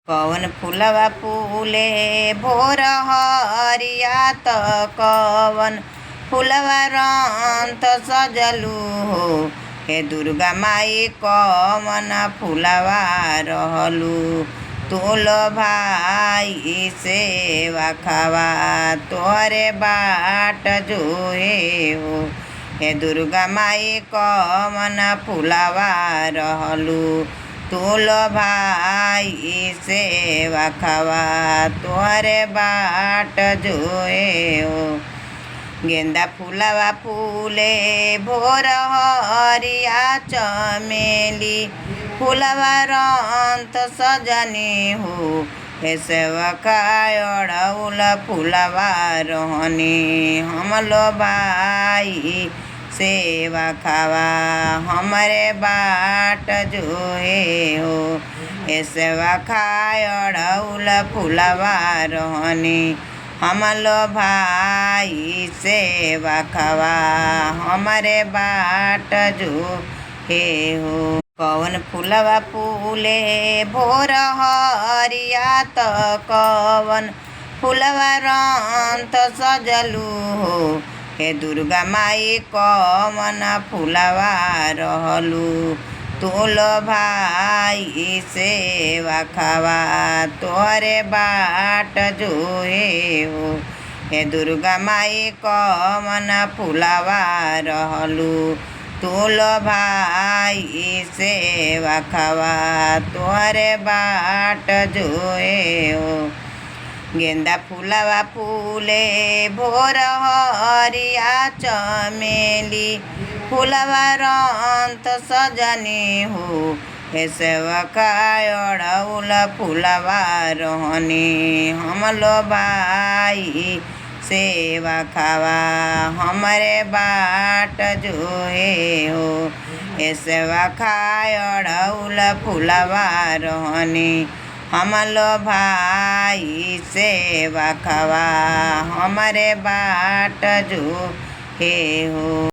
कवन फूलवा फूले भोर हरिया त कवन फूलवा रंत सजलू हो। हे दुर्गा माई कवन फूलवा रहलू तोल भाई सेवा खावा तोहरे बाट जोहे हो। हे दुर्गा माई कवन फूलवा रहलू तोल भाई सेवा खावा तोहरे बाट जोए हो। गेंदा फूलवा फूले भोर हरिया चमेली फूलवा रंत सजनी हो। हे सेवका अड़उल फूलवा रहनी हमलो भाई सेवा खावा हमारे बाट जोहे हो। ए सेवा खाय अड़उल फूलवा रहनी हमलो भाई सेवा खावा हमारे बाट जो हे हो। कवन फूलवा फूले भोर हरिया त कवन फूलवा रंत सजलू हो। हे दुर्गा माई कवन फूलवा रहलू तोल भाई सेवा खावा तोहरे बाट जोहे हो। हे दुर्गा माई कवन फूलवा रहलू तोल भाई सेवा खावा तोहरे बाट जोहे हो। गेंदा फूलवा फूले भोर हरिया चमेली फूलवा रंत सजनी हो। हे सेवका अड़उल फूलवा रहनी हमलो भाई सेवा खावा हमारे बाट जोहे हो। हे सेवका अड़उल फूलवा रहनी हमलो भाई सेवा खावा हमारे बाट जो हे हो।